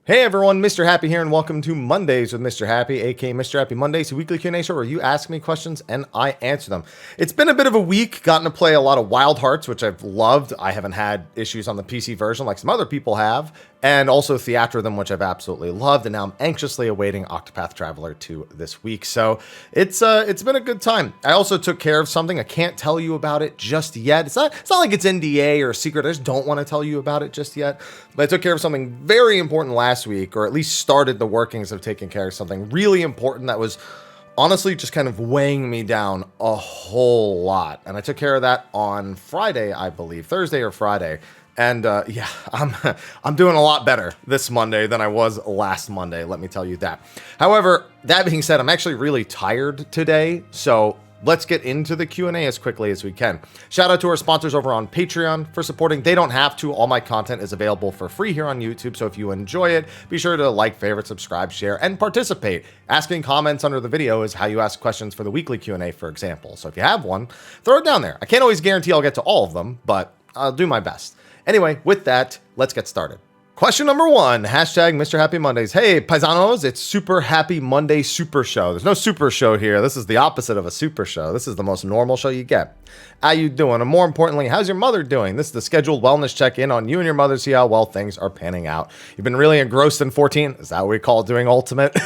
Hey everyone, Mr. Happy here, and welcome to Mondays with Mr. Happy, aka Mr. Happy Mondays, a weekly Q&A show where you ask me questions and I answer them. It's been a bit of a week, gotten to play a lot of Wild Hearts, which I've loved. I haven't had issues on the PC version like some other people have, and also Theatrhythm, which I've absolutely loved, and now I'm anxiously awaiting Octopath Traveler 2 this week, so it's been a good time. I also took care of something. I can't tell you about it just yet. It's not like it's NDA or a secret. I just don't want to tell you about it just yet, but I took care of something very important last week, or at least started the workings of taking care of something really important that was honestly just kind of weighing me down a whole lot. And I took care of that on Friday, I believe, Thursday or Friday. And yeah, I'm doing a lot better this Monday than I was last Monday, let me tell you that. However, that being said, I'm actually really tired today, so let's get into the Q&A as quickly as we can. Shout out to our sponsors over on Patreon for supporting. They don't have to. All my content is available for free here on YouTube, so if you enjoy it, be sure to like, favorite, subscribe, share, and participate. Asking comments under the video is how you ask questions for the weekly Q&A, for example. So if you have one, throw it down there. I can't always guarantee I'll get to all of them, but I'll do my best. Anyway, with that, let's get started. Question number one, hashtag Mr. Happy Mondays. Hey, paisanos, it's Super Happy Monday Super Show. There's no super show here. This is the opposite of a super show. This is the most normal show you get. How you doing? And more importantly, how's your mother doing? This is the scheduled wellness check-in on you and your mother, see how well things are panning out. You've been really engrossed in 14. Is that what we call doing Ultimate?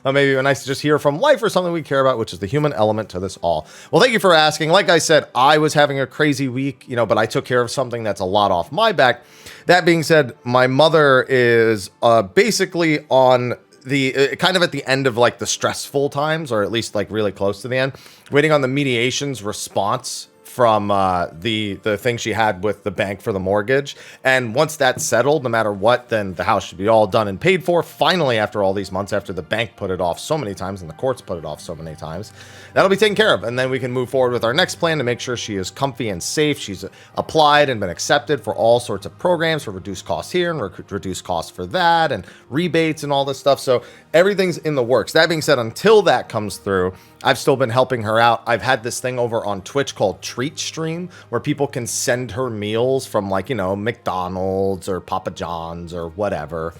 Or maybe nice to just hear from life or something we care about, which is the human element to this all. Well, thank you for asking. Like I said, I was having a crazy week, but I took care of something that's a lot off my back. That being said, my mother is basically on the kind of at the end of like the stressful times, or at least like really close to the end, waiting on the mediation's response from the thing she had with the bank for the mortgage. And once that's settled, no matter what, then the house should be all done and paid for. Finally, after all these months, after the bank put it off so many times and the courts put it off so many times, that'll be taken care of. And then we can move forward with our next plan to make sure she is comfy and safe. She's applied and been accepted for all sorts of programs for reduced costs here and reduced costs for that and rebates and all this stuff. So everything's in the works. That being said, until that comes through, I've still been helping her out. I've had this thing over on Twitch called Treat Stream, where people can send her meals from like, McDonald's or Papa John's or whatever.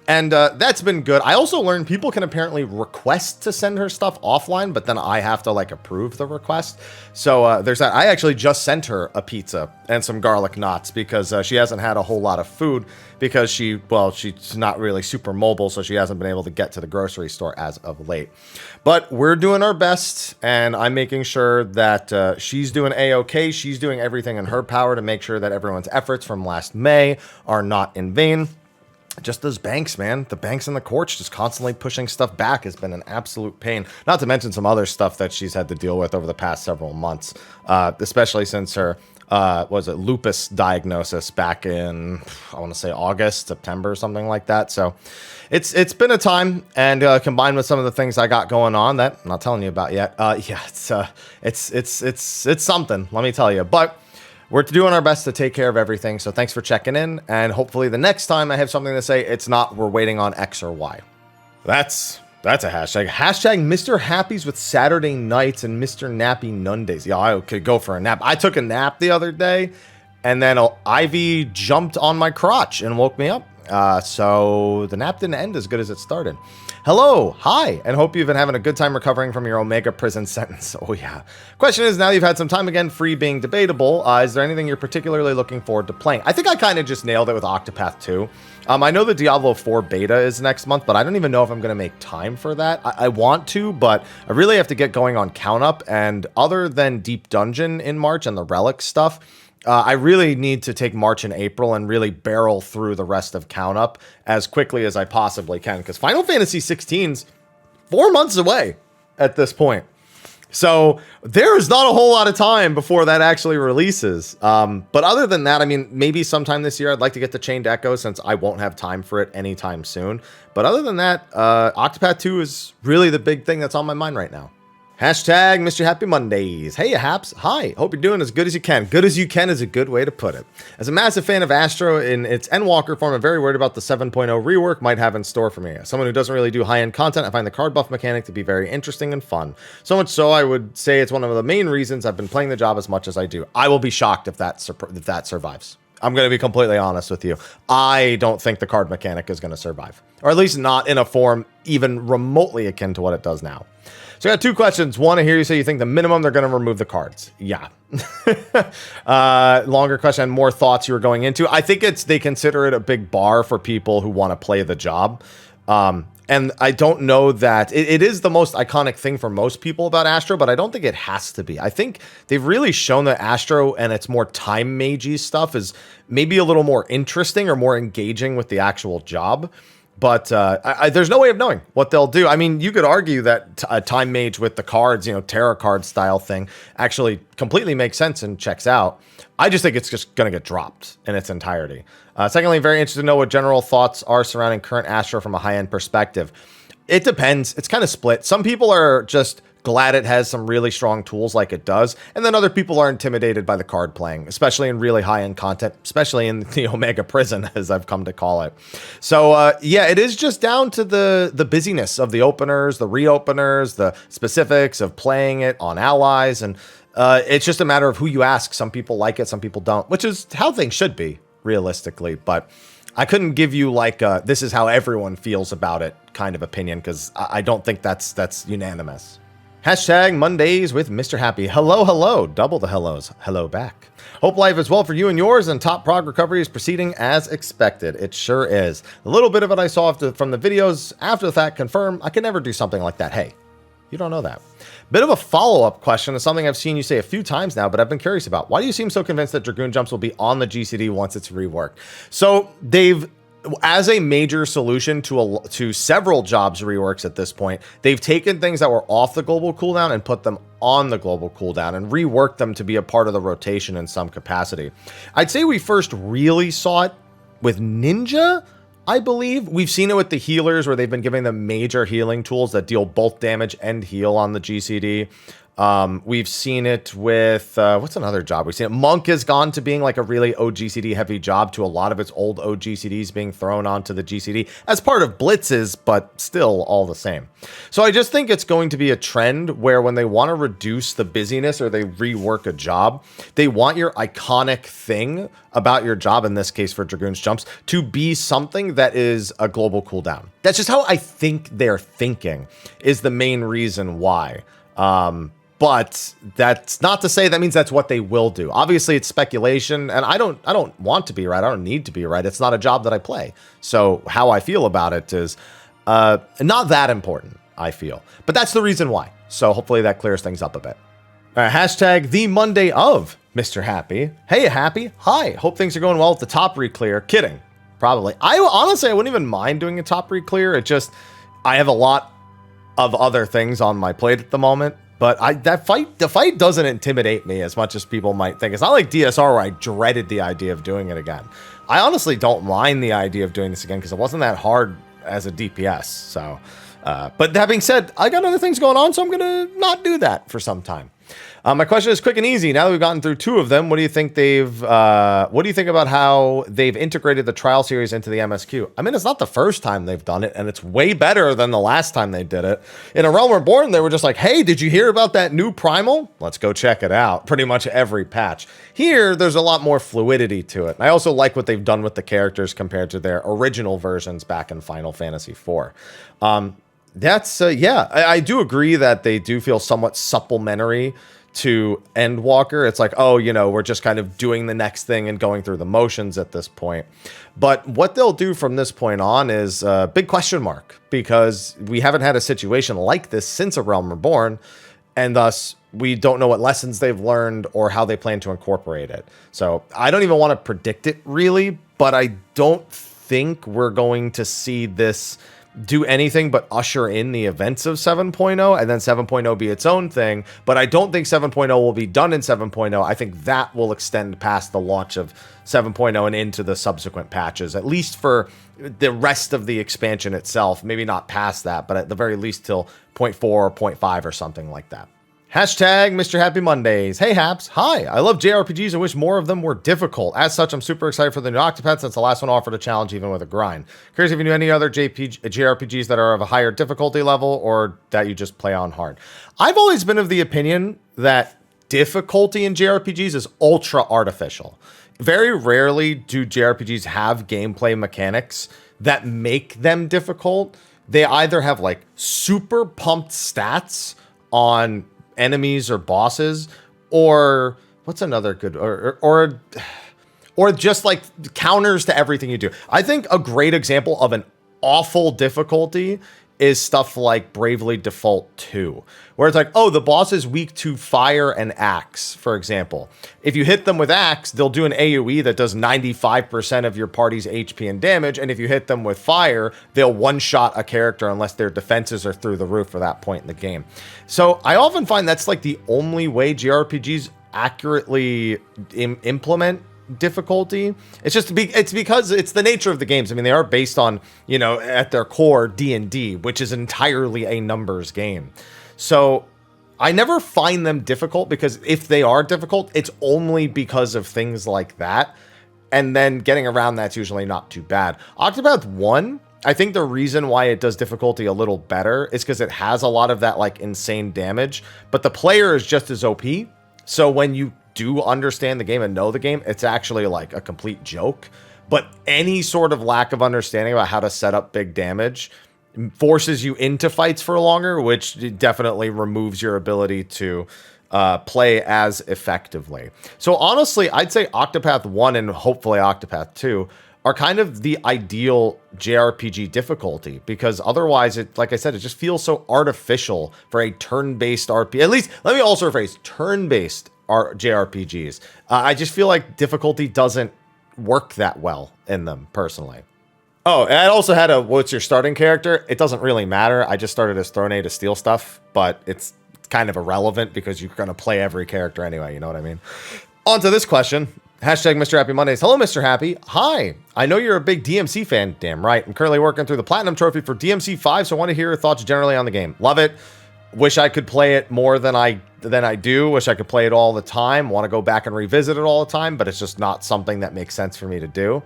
And that's been good. I also learned people can apparently request to send her stuff offline, but then I have to like approve the request. So there's that. I actually just sent her a pizza and some garlic knots because she hasn't had a whole lot of food because she's not really super mobile, so she hasn't been able to get to the grocery store as of late. But we're doing our best, and I'm making sure that she's doing A-okay. She's doing everything in her power to make sure that everyone's efforts from last May are not in vain. Just those banks, man. The banks and the courts just constantly pushing stuff back has been an absolute pain. Not to mention some other stuff that she's had to deal with over the past several months, especially since her lupus diagnosis back in, I want to say August, September, something like that. So it's been a time, and combined with some of the things I got going on that I'm not telling you about yet. Yeah, it's something, let me tell you. But we're doing our best to take care of everything, so thanks for checking in, and hopefully the next time I have something to say, it's not we're waiting on X or Y. That's a hashtag. Hashtag Mr. Happy's with Saturday nights and Mr. Nappy Nundays. Yeah, I could go for a nap. I took a nap the other day, and then Ivy jumped on my crotch and woke me up. So the nap didn't end as good as it started. Hello, hi, and hope you've been having a good time recovering from your Omega prison sentence. Oh yeah. Question is, now you've had some time again, free being debatable, is there anything you're particularly looking forward to playing? I think I kind of just nailed it with Octopath 2. I know the Diablo 4 beta is next month, but I don't even know if I'm going to make time for that. I want to, but I really have to get going on Count Up, and other than Deep Dungeon in March and the Relic stuff, I really need to take March and April and really barrel through the rest of Count Up as quickly as I possibly can, because Final Fantasy 16's 4 months away at this point. So there is not a whole lot of time before that actually releases. But other than that, I mean, maybe sometime this year I'd like to get to Chained Echo, since I won't have time for it anytime soon. But other than that, Octopath 2 is really the big thing that's on my mind right now. Hashtag Mr. Happy Mondays. Hey, Haps. Hi. Hope you're doing as good as you can. Good as you can is a good way to put it. As a massive fan of Astro in its Endwalker form, I'm very worried about the 7.0 rework might have in store for me. As someone who doesn't really do high-end content, I find the card buff mechanic to be very interesting and fun. So much so, I would say it's one of the main reasons I've been playing the job as much as I do. I will be shocked if that survives. I'm going to be completely honest with you. I don't think the card mechanic is going to survive, or at least not in a form even remotely akin to what it does now. So I got 2 questions. One, I hear you say you think the minimum they're going to remove the cards. Yeah. Longer question, more thoughts you were going into. I think they consider it a big bar for people who want to play the job. And I don't know that it is the most iconic thing for most people about Astro, but I don't think it has to be. I think they've really shown that Astro and its more time magey stuff is maybe a little more interesting or more engaging with the actual job. But there's no way of knowing what they'll do. I mean, you could argue that a time mage with the cards, tarot card style thing actually completely makes sense and checks out. I just think it's just going to get dropped in its entirety. Secondly, very interested to know what general thoughts are surrounding current Astro from a high-end perspective. It depends. It's kind of split. Some people are just glad it has some really strong tools like it does, and then other people are intimidated by the card playing, especially in really high-end content, especially in the Omega Prison, as I've come to call it. So yeah, it is just down to the busyness of the openers, the reopeners, the specifics of playing it on allies, and it's just a matter of who you ask. Some people like it, some people don't, which is how things should be, realistically. But I couldn't give you like this is how everyone feels about it kind of opinion, because I don't think that's unanimous. Hashtag Mondays with Mr. Happy. Hello, hello. Double the hellos. Hello back. Hope life is well for you and yours, and top prog recovery is proceeding as expected. It sure is. A little bit of it I saw from the videos after the fact confirm I could never do something like that. Hey, you don't know that. Bit of a follow-up question is something I've seen you say a few times now, but I've been curious about. Why do you seem so convinced that Dragoon jumps will be on the GCD once it's reworked? So they've, as a major solution to several jobs reworks at this point, they've taken things that were off the global cooldown and put them on the global cooldown and reworked them to be a part of the rotation in some capacity. I'd say we first really saw it with Ninja, I believe. We've seen it with the healers where they've been giving them major healing tools that deal both damage and heal on the GCD. We've seen it with, what's another job? We've seen it. Monk has gone to being like a really OGCD heavy job, to a lot of its old OGCDs being thrown onto the GCD as part of blitzes, but still all the same. So I just think it's going to be a trend where when they want to reduce the busyness or they rework a job, they want your iconic thing about your job, in this case for Dragoon's jumps, to be something that is a global cooldown. That's just how I think they're thinking, is the main reason why. But that's not to say that means that's what they will do. Obviously, it's speculation, and I don't want to be right. I don't need to be right. It's not a job that I play. So how I feel about it is not that important, I feel. But that's the reason why. So hopefully that clears things up a bit. Hashtag the Monday of Mr. Happy. Hey, Happy. Hi. Hope things are going well with the top re-clear. Kidding. Probably. Honestly, I wouldn't even mind doing a top re-clear. It just, I have a lot of other things on my plate at the moment. But the fight doesn't intimidate me as much as people might think. It's not like DSR where I dreaded the idea of doing it again. I honestly don't mind the idea of doing this again because it wasn't that hard as a DPS. So, but that being said, I got other things going on, so I'm gonna not do that for some time. My question is quick and easy. Now that we've gotten through 2 of them, what do you think what do you think about how they've integrated the trial series into the MSQ? I mean, it's not the first time they've done it, and it's way better than the last time they did it. In A Realm Reborn, they were just like, hey, did you hear about that new primal? Let's go check it out. Pretty much every patch. Here, there's a lot more fluidity to it. I also like what they've done with the characters compared to their original versions back in Final Fantasy IV. Yeah, I do agree that they do feel somewhat supplementary to Endwalker. It's like, oh, we're just kind of doing the next thing and going through the motions at this point. But what they'll do from this point on is a big question mark, because we haven't had a situation like this since A Realm Reborn, and thus we don't know what lessons they've learned or how they plan to incorporate it. So I don't even want to predict it really, but I don't think we're going to see this do anything but usher in the events of 7.0 and then 7.0 be its own thing. But I don't think 7.0 will be done in 7.0. I think that will extend past the launch of 7.0 and into the subsequent patches, at least for the rest of the expansion itself. Maybe not past that, but at the very least till 0.4 or 0.5 or something like that. Hashtag Mr. Happy Mondays. Hey, Haps. Hi. I love JRPGs and wish more of them were difficult. As such, I'm super excited for the new Octopath since the last one offered a challenge even with a grind. Curious if you knew any other JRPGs that are of a higher difficulty level or that you just play on hard. I've always been of the opinion that difficulty in JRPGs is ultra artificial. very rarely do JRPGs have gameplay mechanics that make them difficult. They either have like super pumped stats on enemies or bosses, or what's another good, or just like counters to everything you do. I think a great example of an awful difficulty is stuff like Bravely Default 2, where it's like, oh, the boss is weak to fire and axe, for example. If you hit them with axe, they'll do an AoE that does 95% of your party's HP and damage, and if you hit them with fire, they'll one-shot a character unless their defenses are through the roof for that point in the game. So I often find that's like the only way JRPGs accurately implement difficulty. It's because it's the nature of the games. I mean, they are based on, you know, at their core D&D, which is entirely a numbers game. So I never find them difficult, because if they are difficult, it's only because of things like that. And then getting around that's usually not too bad. Octopath 1, I think the reason why it does difficulty a little better is because it has a lot of that like insane damage, but the player is just as OP. So when you do understand the game and know the game, it's actually like a complete joke. But any sort of lack of understanding about how to set up big damage forces you into fights for longer, which definitely removes your ability to play as effectively. So honestly, I'd say Octopath 1 and hopefully Octopath 2 are kind of the ideal JRPG difficulty, because otherwise, it, like I said, it just feels so artificial for a turn-based RPG. At least, let me also rephrase, turn-based JRPGs. I just feel like difficulty doesn't work that well in them, personally. Oh, and I also had a, what's your starting character? It doesn't really matter. I just started as Throne to steal stuff, but it's kind of irrelevant because you're going to play every character anyway, you know what I mean? On to this question. Hashtag Mr. Happy Mondays. Hello, Mr. Happy. Hi. I know you're a big DMC fan. Damn right. I'm currently working through the Platinum Trophy for DMC 5, so I want to hear your thoughts generally on the game. Love it. Wish I could play it more than I do. Wish I could play it all the time. Want to go back and revisit it all the time, but it's just not something that makes sense for me to do.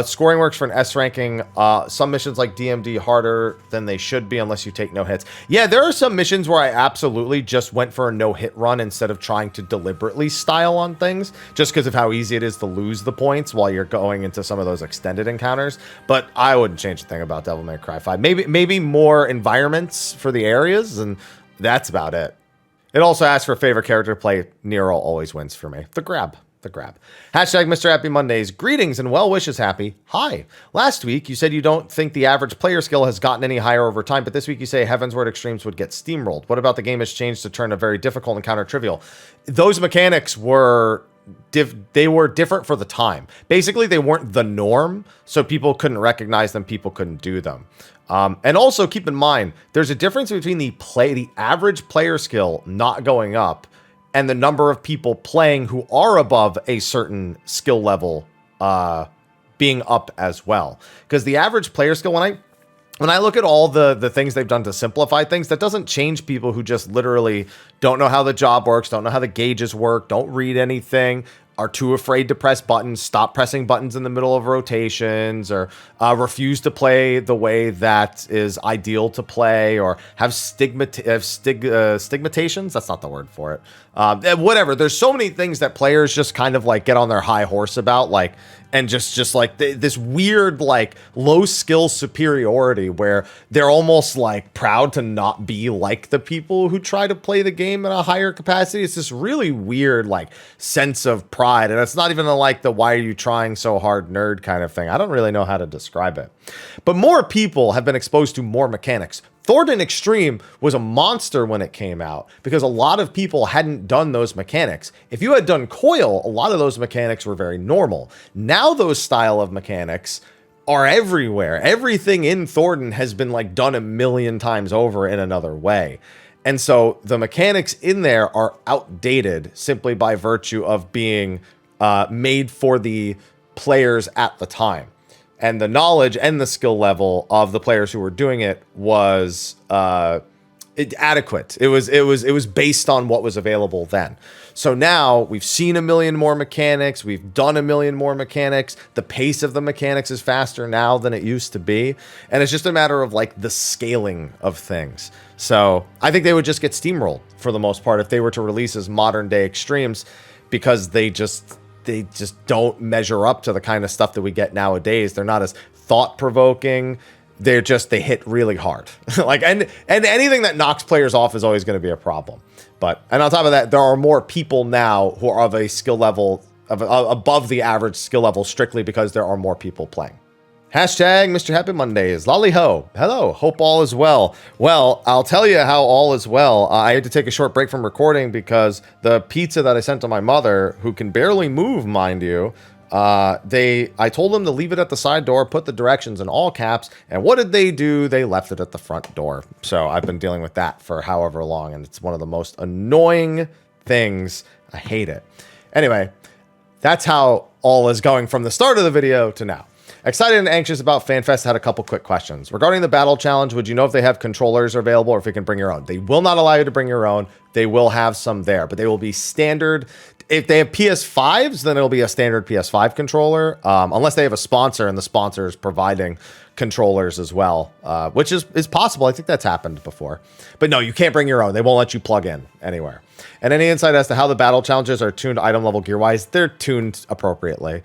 Scoring works for an S ranking. Some missions like DMD harder than they should be unless you take no hits. Yeah, there are some missions where I absolutely just went for a no hit run instead of trying to deliberately style on things, just because of how easy it is to lose the points while you're going into some of those extended encounters. But I wouldn't change a thing about Devil May Cry 5. Maybe more environments for the areas, and that's about it. It also asks for a favorite character to play. Nero always wins for me. The grab. Hashtag Mr. Happy Mondays. Greetings and well wishes, Happy. Hi. Last week, you said you don't think the average player skill has gotten any higher over time, but this week you say Heavensward Extremes would get steamrolled. What about the game has changed to turn a very difficult encounter trivial? Those mechanics were different for the time. Basically, they weren't the norm, so people couldn't recognize them, people couldn't do them. And also keep in mind, there's a difference between the average player skill not going up and the number of people playing who are above a certain skill level being up as well. Because the average player skill, when I look at all the things they've done to simplify things, that doesn't change people who just literally don't know how the job works, don't know how the gauges work, don't read anything, are too afraid to press buttons, stop pressing buttons in the middle of rotations, or refuse to play the way that is ideal to play, or have stigmatations. That's not the word for it. Whatever. There's so many things that players just kind of like get on their high horse about, like, and just like this weird, like, low skill superiority where they're almost like proud to not be like the people who try to play the game at a higher capacity. It's this really weird, like, sense of pride. And it's not even like the why are you trying so hard nerd kind of thing. I don't really know how to describe it. But more people have been exposed to more mechanics. Thornton Extreme was a monster when it came out because a lot of people hadn't done those mechanics. If you had done Coil, a lot of those mechanics were very normal. Now those style of mechanics are everywhere. Everything in Thornton has been like done a million times over in another way. And so the mechanics in there are outdated simply by virtue of being made for the players at the time. And the knowledge and the skill level of the players who were doing it was adequate. It was based on what was available then. So now we've seen a million more mechanics. We've done a million more mechanics. The pace of the mechanics is faster now than it used to be. And it's just a matter of like the scaling of things. So I think they would just get steamrolled for the most part if they were to release as modern day extremes, because they just they just don't measure up to the kind of stuff that we get nowadays. They're not as thought-provoking. They hit really hard. Like, and anything that knocks players off is always going to be a problem. And on top of that, there are more people now who are of a skill level above the average skill level strictly because there are more people playing. Hashtag Mr. Happy Mondays. Lolly ho. Hello. Hope all is well. Well, I'll tell you how all is well. I had to take a short break from recording because the pizza that I sent to my mother, who can barely move, mind you, I told them to leave it at the side door, put the directions in all caps, and what did they do? They left it at the front door. So I've been dealing with that for however long, and it's one of the most annoying things. I hate it. Anyway, that's how all is going from the start of the video to now. Excited and anxious about FanFest. Had a couple quick questions. Regarding the battle challenge, would you know if they have controllers available or if you can bring your own? They will not allow you to bring your own. They will have some there, but they will be standard. If they have PS5s, then it'll be a standard PS5 controller, unless they have a sponsor and the sponsor is providing controllers as well, which is possible. I think that's happened before. But no, you can't bring your own. They won't let you plug in anywhere. And any insight as to how the battle challenges are tuned item level gear-wise? They're tuned appropriately.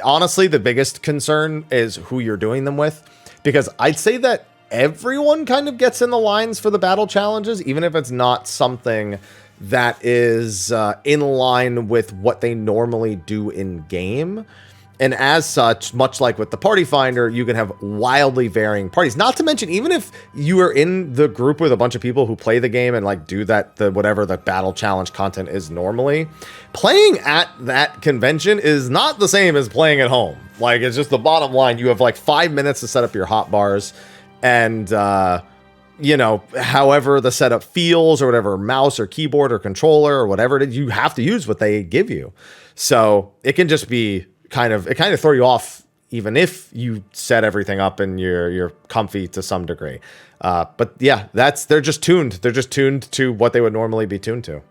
Honestly, the biggest concern is who you're doing them with, because I'd say that everyone kind of gets in the lines for the battle challenges, even if it's not something that is in line with what they normally do in game. And as such, much like with the party finder, you can have wildly varying parties. Not to mention, even if you are in the group with a bunch of people who play the game and like do whatever the battle challenge content is normally, playing at that convention is not the same as playing at home. Like, it's just the bottom line. You have like 5 minutes to set up your hotbars, and you know, however the setup feels, or whatever mouse or keyboard or controller or whatever it is, you have to use what they give you. So it can just be kind of throw you off, even if you set everything up and you're comfy to some degree. But yeah, they're just tuned. They're just tuned to what they would normally be tuned to.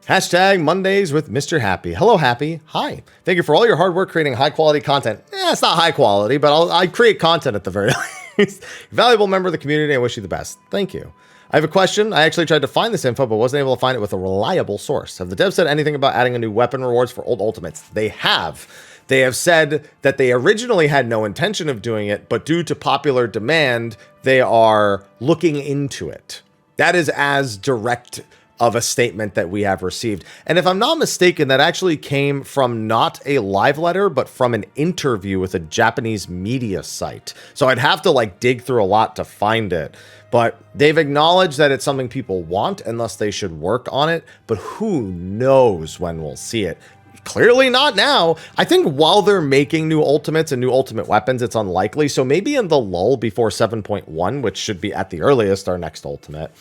Hashtag Mondays with Mr. Happy. Hello, Happy. Hi. Thank you for all your hard work creating high quality content. It's not high quality, but I create content at the very least. Valuable member of the community. I wish you the best. Thank you. I have a question. I actually tried to find this info, but wasn't able to find it with a reliable source. Have the devs said anything about adding a new weapon rewards for old ultimates? They have. They have said that they originally had no intention of doing it, but due to popular demand, they are looking into it. That is as direct of a statement that we have received. And if I'm not mistaken, that actually came from not a live letter, but from an interview with a Japanese media site. So I'd have to like dig through a lot to find it. But they've acknowledged that it's something people want, and thus they should work on it. But who knows when we'll see it? Clearly not now. I think while they're making new ultimates and new ultimate weapons, it's unlikely. So maybe in the lull before 7.1, which should be at the earliest our next ultimate.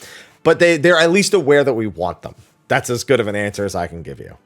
But they're at least aware that we want them. That's as good of an answer as I can give you.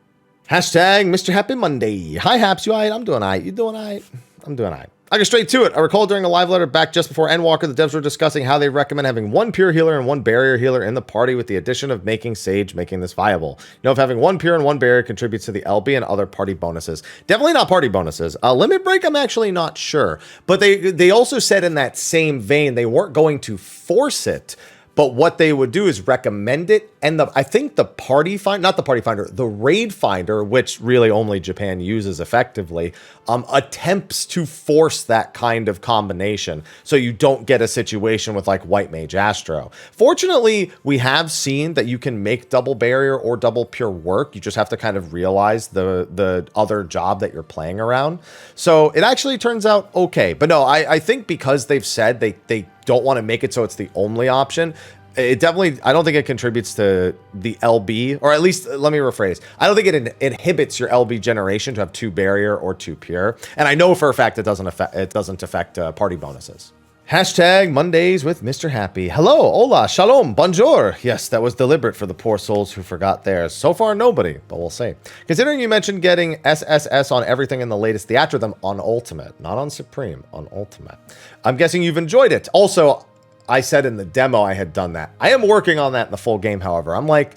Hashtag Mr. Happy Monday. Hi, Haps. You all right? I'm doing all right. You doing all right? I'm doing all right. I go straight to it. I recall during a live letter back just before Endwalker, the devs were discussing how they recommend having one pure healer and one barrier healer in the party, with the addition of making Sage making this viable. You know, if having one pure and one barrier contributes to the LB and other party bonuses. Definitely not party bonuses. Limit break, I'm actually not sure. But they also said in that same vein, they weren't going to force it. But what they would do is recommend it. And I think the party finder, not the party finder, the raid finder, which really only Japan uses effectively, attempts to force that kind of combination. So you don't get a situation with like White Mage Astro. Fortunately, we have seen that you can make double barrier or double pure work. You just have to kind of realize the other job that you're playing around. So it actually turns out okay. But no, I think because they've said they don't want to make it so it's the only option, it definitely, I don't think it contributes to the LB, or at least, let me rephrase. I don't think it inhibits your LB generation to have two barrier or two pure. And I know for a fact it doesn't affect party bonuses. Hashtag Mondays with Mr. Happy. Hello, hola, shalom, bonjour. Yes, that was deliberate for the poor souls who forgot theirs. So far, nobody, but we'll see. Considering you mentioned getting SSS on everything in the latest Theatrhythm on Ultimate, not on Supreme, on Ultimate. I'm guessing you've enjoyed it. Also, I said in the demo I had done that. I am working on that in the full game, however. I'm like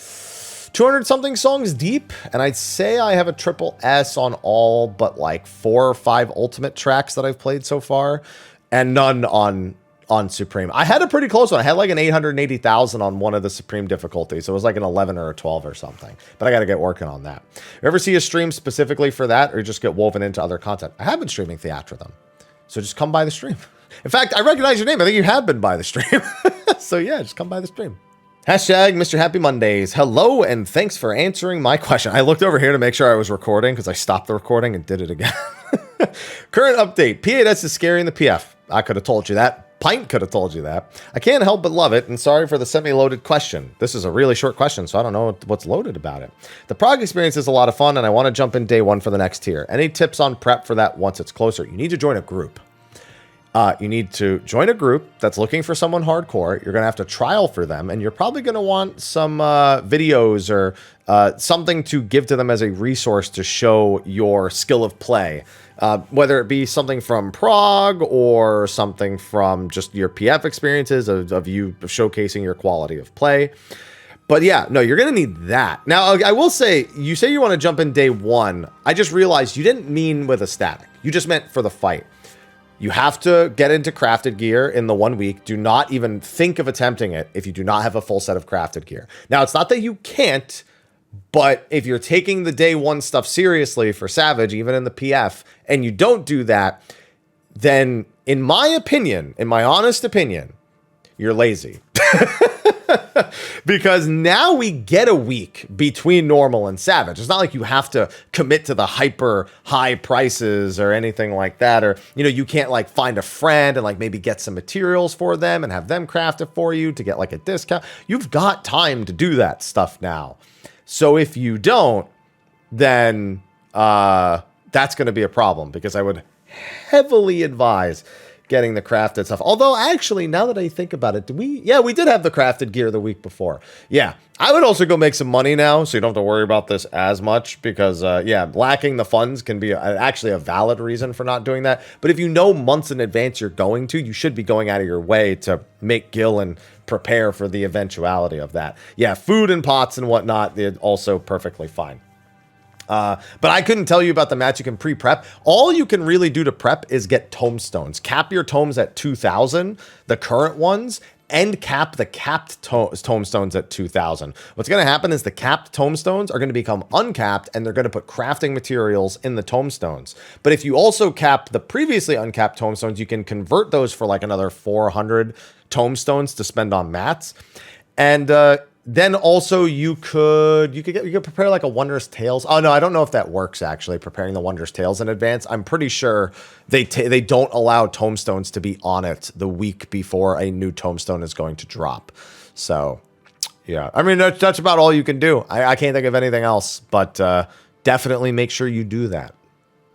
200 something songs deep, and I'd say I have a triple S on all but like 4 or 5 Ultimate tracks that I've played so far, and none on on Supreme. I had a pretty close one. I had like an 880,000 on one of the Supreme difficulties. So it was like an 11 or a 12 or something. But I got to get working on that. You ever see a stream specifically for that, or you just get woven into other content? I have been streaming Theatrhythm. So just come by the stream. In fact, I recognize your name. I think you have been by the stream. So yeah, just come by the stream. Hashtag Mr. Happy Mondays. Hello, and thanks for answering my question. I looked over here to make sure I was recording because I stopped the recording and did it again. Current update. P8S is scary in the PF. I could have told you that. Pint could have told you that. I can't help but love it, and sorry for the semi-loaded question. This is a really short question, so I don't know what's loaded about it. The prog experience is a lot of fun, and I want to jump in day one for the next tier. Any tips on prep for that once it's closer? You need to join a group. You need to join a group that's looking for someone hardcore. You're going to have to trial for them, and you're probably going to want some videos or something to give to them as a resource to show your skill of play. Whether it be something from prog or something from just your PF experiences of you showcasing your quality of play. But yeah, no, you're going to need that. Now, I will say, you say you want to jump in day one. I just realized you didn't mean with a static. You just meant for the fight. You have to get into crafted gear in the 1 week. Do not even think of attempting it if you do not have a full set of crafted gear. Now, it's not that you can't, but if you're taking the day one stuff seriously for Savage, even in the PF, and you don't do that, then in my opinion, in my honest opinion, you're lazy. Because now we get a week between normal and Savage. It's not like you have to commit to the hyper high prices or anything like that. Or, you know, you can't like find a friend and like maybe get some materials for them and have them craft it for you to get like a discount. You've got time to do that stuff now. So if you don't, then that's going to be a problem, because I would heavily advise getting the crafted stuff. Although, actually, now that I think about it, we did have the crafted gear the week before. Yeah, I would also go make some money now, so you don't have to worry about this as much, because, lacking the funds can be actually a valid reason for not doing that. But if you know months in advance you're going to, you should be going out of your way to make gil and prepare for the eventuality of that. Yeah, food and pots and whatnot, they're also perfectly fine. But I couldn't tell you about the mats you can pre-prep. All you can really do to prep is get tomestones. Cap your tomes at 2,000, the current ones, and cap the capped tomestones at 2,000. What's going to happen is the capped tomestones are going to become uncapped, and they're going to put crafting materials in the tomestones. But if you also cap the previously uncapped tomestones, you can convert those for like another 400 tomestones to spend on mats. And then also you could prepare like a Wondrous Tales. Oh no, I don't know if that works actually, preparing the Wondrous Tales in advance. I'm pretty sure they don't allow tomestones to be on it the week before a new tomestone is going to drop. So yeah, I mean, that's about all you can do. I can't think of anything else, but definitely make sure you do that.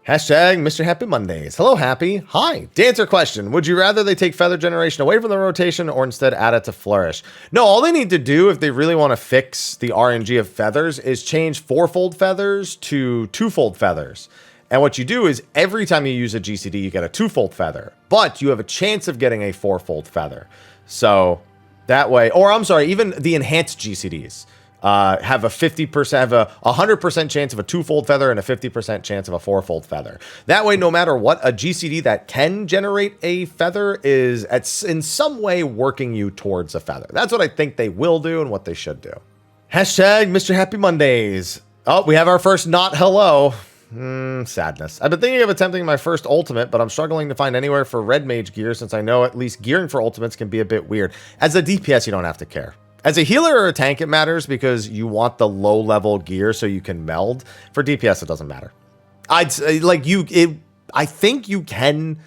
Hashtag Mr. Happy Mondays. Hello, Happy. Hi. To answer question, would you rather they take Feather Generation away from the rotation or instead add it to Flourish? No, all they need to do if they really want to fix the RNG of feathers is change 4-fold feathers to 2-fold feathers. And what you do is every time you use a GCD, you get a 2-fold feather, but you have a chance of getting a 4-fold feather. So that way, or I'm sorry, even the enhanced GCDs. Have a 100% chance of a 2-fold feather and a 50% chance of a 4-fold feather. That way, no matter what, a GCD that can generate a feather is in some way working you towards a feather. That's what I think they will do and what they should do. Hashtag Mr. Happy Mondays. Oh, we have our first not hello. Sadness. I've been thinking of attempting my first ultimate, but I'm struggling to find anywhere for red mage gear, since I know at least gearing for ultimates can be a bit weird. As a DPS, you don't have to care. As a healer or a tank, it matters because you want the low-level gear so you can meld. For DPS, it doesn't matter. I'd say, like, I think you can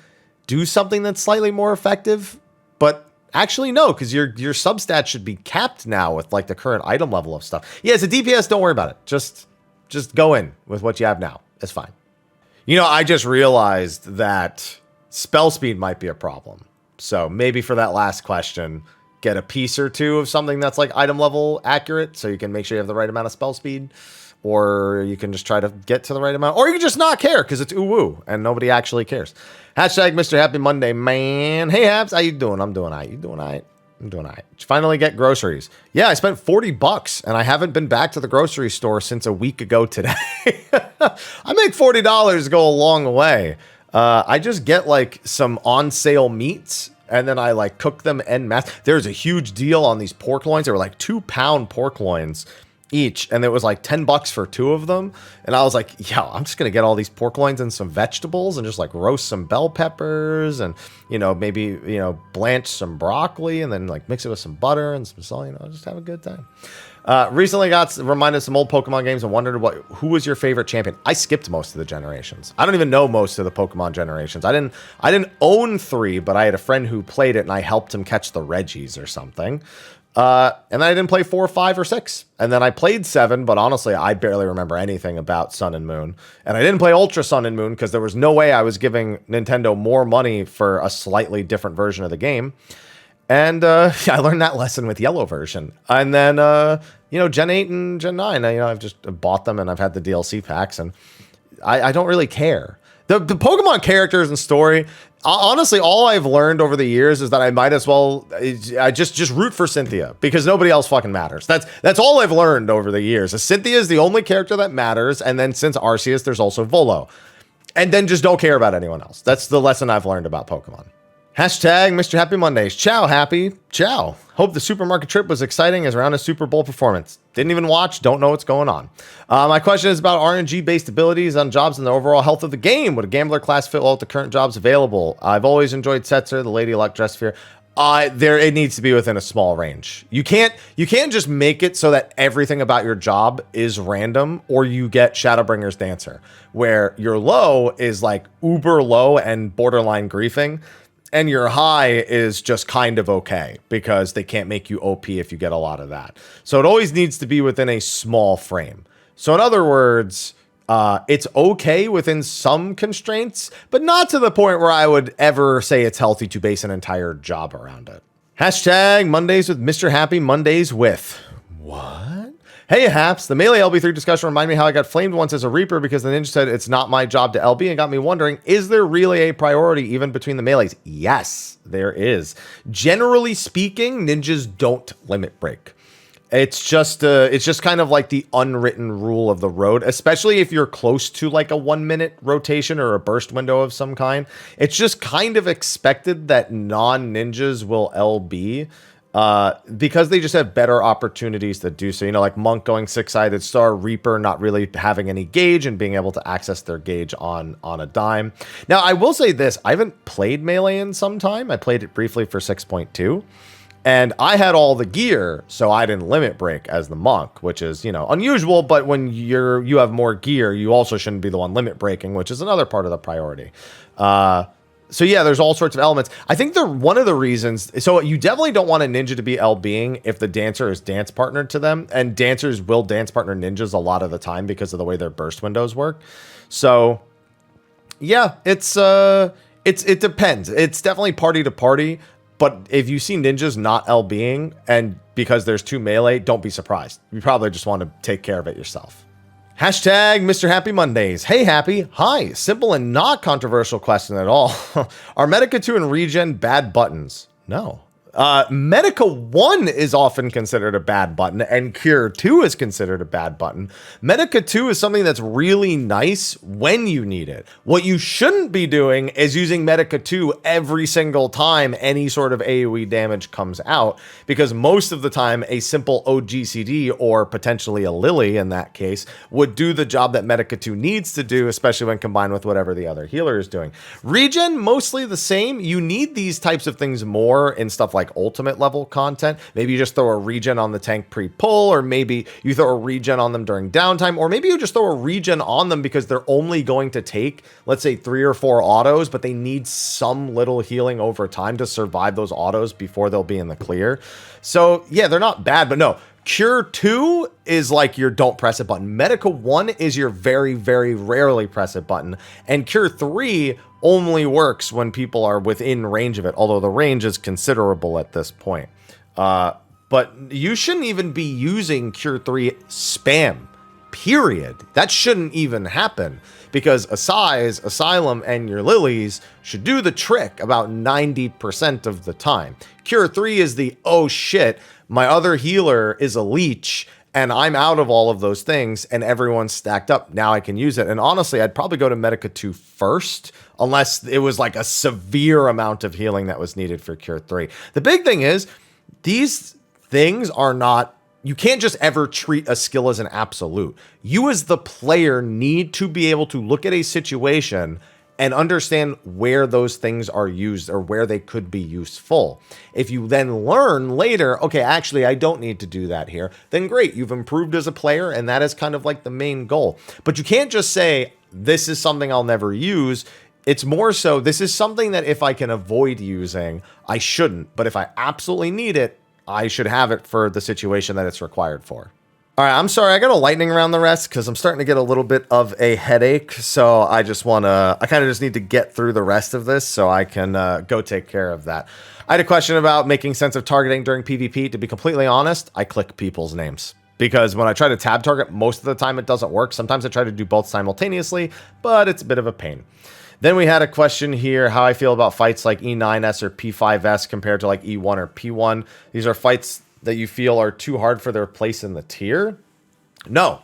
do something that's slightly more effective, but actually no, because your substat should be capped now with like the current item level of stuff. Yeah, as a DPS, don't worry about it. Just go in with what you have now. It's fine. You know, I just realized that spell speed might be a problem. So maybe for that last question, get a piece or two of something that's like item level accurate so you can make sure you have the right amount of spell speed, or you can just try to get to the right amount, or you can just not care because it's ooh-woo and nobody actually cares. Hashtag Mr. Happy Monday, man. Hey, Habs, how you doing? I'm doing all right. You doing all right? I'm doing all right. Did you finally get groceries? Yeah, I spent $40 and I haven't been back to the grocery store since a week ago today. I make $40 go a long way. I just get like some on sale meats and then I like cook them en masse. There's a huge deal on these pork loins. They were like 2-pound pork loins each, and it was like $10 for 2 of them. And I was like, yeah, I'm just gonna get all these pork loins and some vegetables and just like roast some bell peppers and, you know, maybe, you know, blanch some broccoli and then like mix it with some butter and some salt, you know, just have a good time. Recently got reminded of some old Pokemon games and wondered who was your favorite champion. I skipped most of the generations. I don't even know most of the Pokemon generations. I didn't own 3, but I had a friend who played it and I helped him catch the Reggies or something. And then I didn't play 4, 5, or 6. And then I played 7, but honestly, I barely remember anything about Sun and Moon. And I didn't play Ultra Sun and Moon because there was no way I was giving Nintendo more money for a slightly different version of the game. And I learned that lesson with Yellow version. And then, you know, Gen 8 and Gen 9, you know, I've just bought them and I've had the DLC packs. And I don't really care. The Pokemon characters and story, honestly, all I've learned over the years is that I might as well I just root for Cynthia because nobody else fucking matters. That's all I've learned over the years. Cynthia is the only character that matters, and then since Arceus, there's also Volo. And then just don't care about anyone else. That's the lesson I've learned about Pokemon. Hashtag Mr. Happy Mondays. Ciao, Happy. Ciao. Hope the supermarket trip was exciting as around a Super Bowl performance. Didn't even watch. Don't know what's going on. My question is about RNG-based abilities on jobs and the overall health of the game. Would a gambler class fit well with the current jobs available? I've always enjoyed Setzer, the Lady Luck, Dresssphere. It needs to be within a small range. You can't just make it so that everything about your job is random, or you get Shadowbringer's Dancer, where your low is like uber low and borderline griefing. And your high is just kind of okay because they can't make you OP if you get a lot of that. So it always needs to be within a small frame. So in other words, it's okay within some constraints, but not to the point where I would ever say it's healthy to base an entire job around it. Hashtag Mondays with Mr. Happy, Mondays with what? Hey, Haps, the Melee LB3 discussion reminded me how I got flamed once as a Reaper because the ninja said it's not my job to LB and got me wondering, is there really a priority even between the Melees? Yes, there is. Generally speaking, ninjas don't limit break. It's just kind of like the unwritten rule of the road, especially if you're close to like a 1-minute rotation or a burst window of some kind. It's just kind of expected that non-ninjas will LB. Because they just have better opportunities to do so, you know, like Monk going 6-sided star, Reaper not really having any gauge and being able to access their gauge on a dime. Now, I will say this, I haven't played Melee in some time. I played it briefly for 6.2, and I had all the gear, so I didn't limit break as the Monk, which is, you know, unusual, but when you have more gear, you also shouldn't be the one limit breaking, which is another part of the priority. So yeah, there's all sorts of elements. I think one of the reasons, so you definitely don't want a ninja to be LBing if the dancer is dance partnered to them, and dancers will dance partner ninjas a lot of the time because of the way their burst windows work. So yeah, it depends. It's definitely party to party, but if you see ninjas not LBing and because there's 2 melee, don't be surprised. You probably just want to take care of it yourself. Hashtag Mr. Happy Mondays. Hey, Happy. Hi. Simple and not controversial question at all. Are Medica 2 and Regen bad buttons? No. Medica 1 is often considered a bad button, and Cure 2 is considered a bad button. Medica 2 is something that's really nice when you need it. What you shouldn't be doing is using Medica 2 every single time any sort of AoE damage comes out, because most of the time a simple OGCD, or potentially a Lily in that case, would do the job that Medica 2 needs to do, especially when combined with whatever the other healer is doing. Regen, mostly the same. You need these types of things more in stuff like ultimate level content. Maybe you just throw a regen on the tank pre-pull, or maybe you throw a regen on them during downtime, or maybe you just throw a regen on them because they're only going to take, let's say, 3 or 4 autos, but they need some little healing over time to survive those autos before they'll be in the clear. So yeah, they're not bad, but no. Cure 2 is like your don't press it button. Medica 1 is your very, very rarely press it button. And Cure 3 only works when people are within range of it, although the range is considerable at this point. But you shouldn't even be using Cure 3 spam, period. That shouldn't even happen, because Asai's, Asylum, and your Lilies should do the trick about 90% of the time. Cure 3 is the, oh shit, my other healer is a leech, and I'm out of all of those things, and everyone's stacked up. Now I can use it. And honestly, I'd probably go to Medica 2 first, unless it was like a severe amount of healing that was needed for Cure 3. The big thing is, these things are not, you can't just ever treat a skill as an absolute. You as the player need to be able to look at a situation and understand where those things are used or where they could be useful. If you then learn later, okay, actually, I don't need to do that here, then great, you've improved as a player, and that is kind of like the main goal. But you can't just say, this is something I'll never use. It's more so, this is something that if I can avoid using, I shouldn't. But if I absolutely need it, I should have it for the situation that it's required for. All right, I'm sorry, I got a lightning around the rest because I'm starting to get a little bit of a headache. So I kind of just need to get through the rest of this so I can go take care of that. I had a question about making sense of targeting during PvP. To be completely honest, I click people's names. Because when I try to tab target, most of the time it doesn't work. Sometimes I try to do both simultaneously, but it's a bit of a pain. Then we had a question here, how I feel about fights like E9S or P5S compared to like E1 or P1. These are fights that you feel are too hard for their place in the tier? No,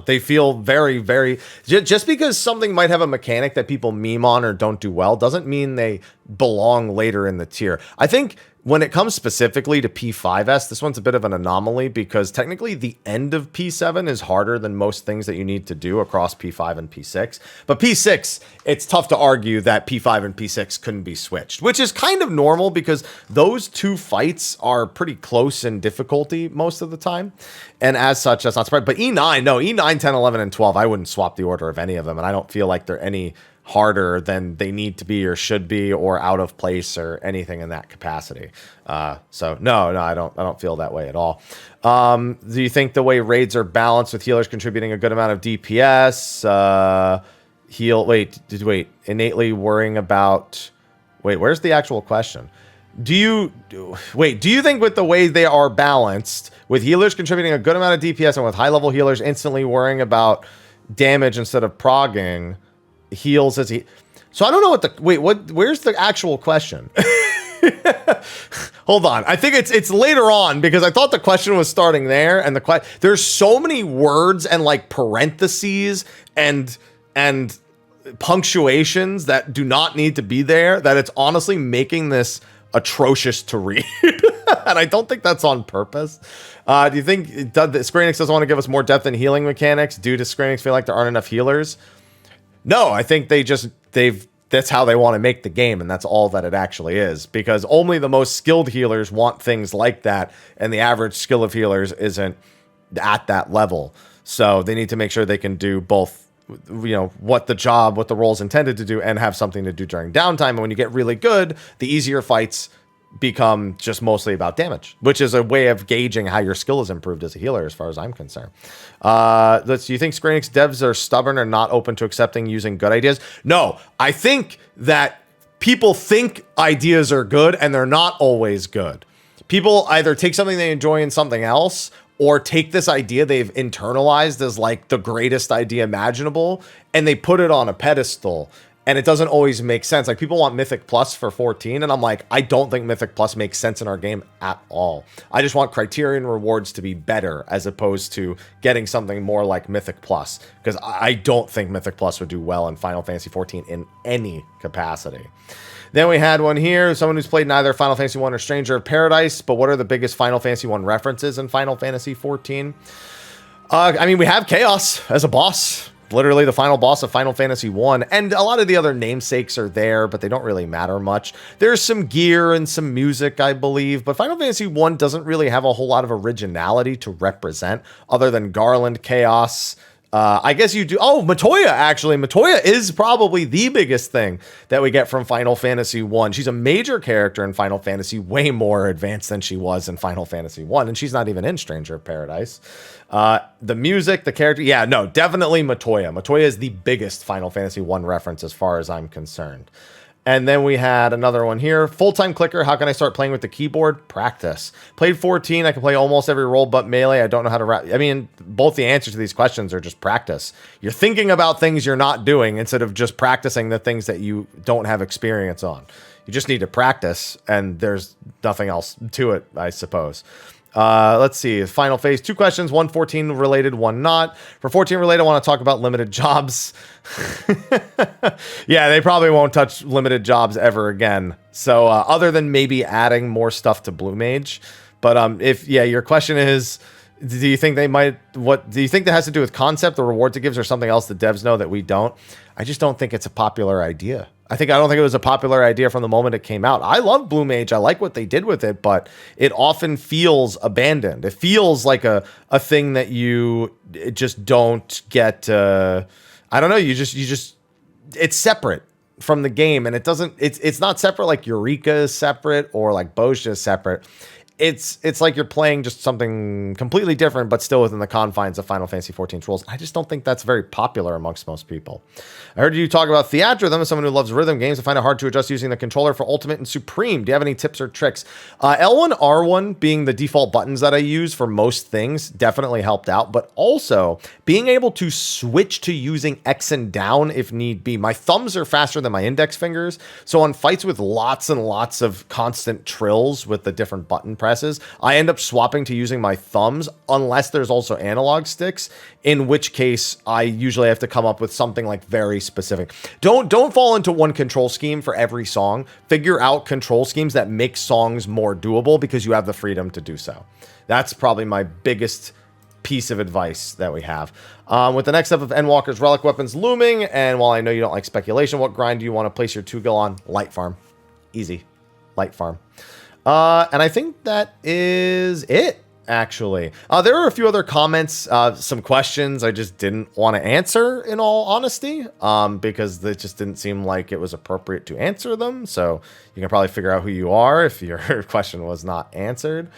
they feel very, very... Just because something might have a mechanic that people meme on or don't do well doesn't mean they belong later in the tier. I think when it comes specifically to P5S, this one's a bit of an anomaly because technically the end of P7 is harder than most things that you need to do across P5 and P6. But P6, it's tough to argue that P5 and P6 couldn't be switched, which is kind of normal because those two fights are pretty close in difficulty most of the time. And as such, that's not surprising. But E9, no, E9, 10, 11, and 12, I wouldn't swap the order of any of them. And I don't feel like they're any harder than they need to be or should be or out of place or anything in that capacity. So no, I don't feel that way at all. Do you think the way raids are balanced with healers contributing a good amount of DPS? Innately worrying about... Wait, where's the actual question? Do you think with the way they are balanced, with healers contributing a good amount of DPS and with high-level healers instantly worrying about damage instead of progging, heals as he... So I don't know what the... where's the actual question? Hold on. I think it's later on because I thought the question was starting there and there's so many words and like parentheses and punctuations that do not need to be there that it's honestly making this atrocious to read. And I don't think that's on purpose. Do you think Square Enix doesn't want to give us more depth in healing mechanics due to Square Enix feel like there aren't enough healers? No, I think that's how they want to make the game, and that's all that it actually is. Because only the most skilled healers want things like that, and the average skill of healers isn't at that level. So they need to make sure they can do both, what the role is intended to do, and have something to do during downtime. And when you get really good, the easier fights become just mostly about damage, which is a way of gauging how your skill is improved as a healer, as far as I'm concerned. Do you think Square Enix devs are stubborn or not open to accepting using good ideas? No, I think that people think ideas are good and they're not always good. People either take something they enjoy in something else or take this idea they've internalized as like the greatest idea imaginable and they put it on a pedestal. And it doesn't always make sense. Like, people want Mythic Plus for 14, and I'm like, I don't think Mythic Plus makes sense in our game at all. I just want Criterion rewards to be better as opposed to getting something more like Mythic Plus, because I don't think Mythic Plus would do well in Final Fantasy 14 in any capacity. Then we had one here, someone who's played neither Final Fantasy 1 or Stranger of Paradise, but what are the biggest Final Fantasy 1 references in Final Fantasy 14? We have Chaos as a boss. Literally the final boss of Final Fantasy 1, and a lot of the other namesakes are there, but they don't really matter much. There's some gear and some music, I believe, but Final Fantasy 1 doesn't really have a whole lot of originality to represent, other than Garland, Chaos. I guess you do... Oh, Matoya, actually. Matoya is probably the biggest thing that we get from Final Fantasy 1. She's a major character in Final Fantasy, way more advanced than she was in Final Fantasy 1, and she's not even in Stranger of Paradise. The music, the character... Yeah, no, definitely Matoya. Matoya is the biggest Final Fantasy 1 reference as far as I'm concerned. And then we had another one here. Full-time clicker. How can I start playing with the keyboard? Practice. Played 14. I can play almost every role but melee. I don't know how to... both the answers to these questions are just practice. You're thinking about things you're not doing instead of just practicing the things that you don't have experience on. You just need to practice, and there's nothing else to it, I suppose. Let's see. Final phase, 2 questions, one 14 related, one not. For 14 related, I want to talk about limited jobs. Yeah, they probably won't touch limited jobs ever again. So other than maybe adding more stuff to Blue Mage. But if, yeah, your question is, do you think they might, what do you think that has to do with concept, the rewards it gives, or something else that devs know that we don't? I just don't think it's a popular idea. I don't think it was a popular idea from the moment it came out. I love Blue Mage. I like what they did with it, but it often feels abandoned. It feels like a thing that you just don't get. I don't know. You just it's separate from the game, and it's not separate like Eureka is separate or like Bozja is separate. It's like you're playing just something completely different, but still within the confines of Final Fantasy XIV's rules. I just don't think that's very popular amongst most people. I heard you talk about Theatrhythm as someone who loves rhythm games. I find it hard to adjust using the controller for Ultimate and Supreme. Do you have any tips or tricks? L1, R1 being the default buttons that I use for most things definitely helped out, but also being able to switch to using X and down if need be. My thumbs are faster than my index fingers, so on fights with lots and lots of constant trills with the different button presses, I end up swapping to using my thumbs unless there's also analog sticks, in which case I usually have to come up with something like very specific. Don't fall into one control scheme for every song. Figure out control schemes that make songs more doable because you have the freedom to do so. That's probably my biggest piece of advice that we have. With the next step of Endwalker's relic weapons looming, and while I know you don't like speculation, what grind do you want to place your 2-gil on? Light farm. Easy. Light farm. And I think that is it, actually. There are a few other comments, some questions I just didn't want to answer, in all honesty, because it just didn't seem like it was appropriate to answer them. So you can probably figure out who you are if your question was not answered.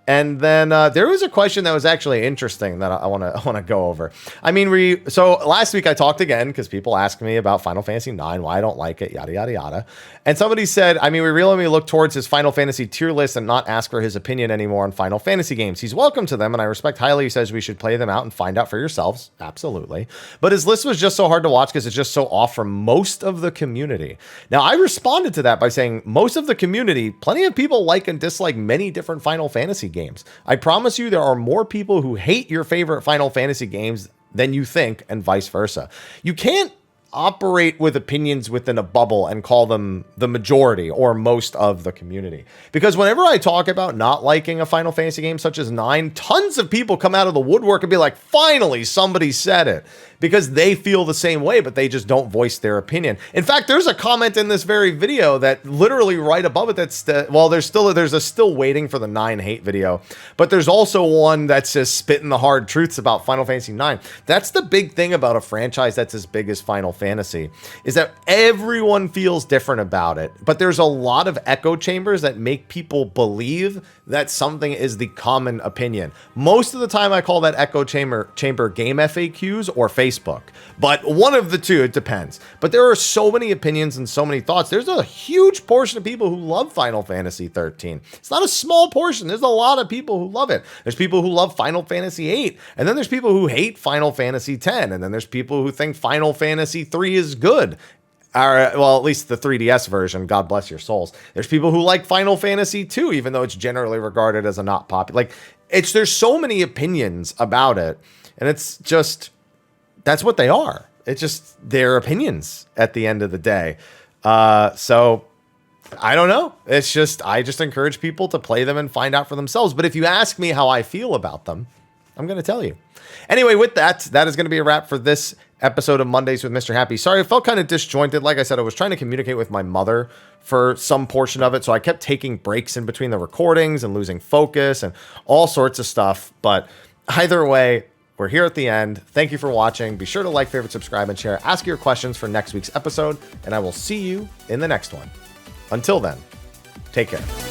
And then there was a question that was actually interesting that I want to go over. I mean, so last week I talked again because people asked me about Final Fantasy IX, why I don't like it, yada yada yada. And somebody said, I mean, we really look towards his Final Fantasy tier list and not ask for his opinion anymore on Final Fantasy games. He's welcome to them, and I respect highly. He says we should play them out and find out for yourselves. Absolutely. But his list was just so hard to watch because it's just so off from most of the community. Now, I responded to that by saying most of the community, plenty of people like and dislike many different Final Fantasy games. I promise you there are more people who hate your favorite Final Fantasy games than you think, and vice versa. You can't operate with opinions within a bubble and call them the majority or most of the community. Because whenever I talk about not liking a Final Fantasy game such as 9, tons of people come out of the woodwork and be like, finally, somebody said it. Because they feel the same way, but they just don't voice their opinion. In fact, there's a comment in this very video that literally right above it that's, well, there's a still waiting for the 9 hate video, but there's also one that's just spitting the hard truths about Final Fantasy IX. That's the big thing about a franchise that's as big as Final Fantasy, is that everyone feels different about it, but there's a lot of echo chambers that make people believe that something is the common opinion. Most of the time I call that echo chamber game FAQs or Facebook, but one of the two, it depends. But there are so many opinions and so many thoughts. There's a huge portion of people who love Final Fantasy 13. It's not a small portion. There's a lot of people who love it. There's people who love Final Fantasy 8, and then there's people who hate Final Fantasy 10, and then there's people who think Final Fantasy 3 is good. Well, at least the 3DS version, God bless your souls. There's people who like Final Fantasy 2, even though it's generally regarded as a not popular. Like, there's so many opinions about it, and it's just, that's what they are. It's just their opinions at the end of the day. So I don't know. It's just, I just encourage people to play them and find out for themselves. But if you ask me how I feel about them, I'm going to tell you. Anyway, with that is going to be a wrap for this episode of Mondays with Mr. Happy. Sorry, it felt kind of disjointed. Like I said, I was trying to communicate with my mother for some portion of it, so I kept taking breaks in between the recordings and losing focus and all sorts of stuff. But either way, we're here at the end. Thank you for watching. Be sure to like, favorite, subscribe, and share. Ask your questions for next week's episode, and I will see you in the next one. Until then, take care.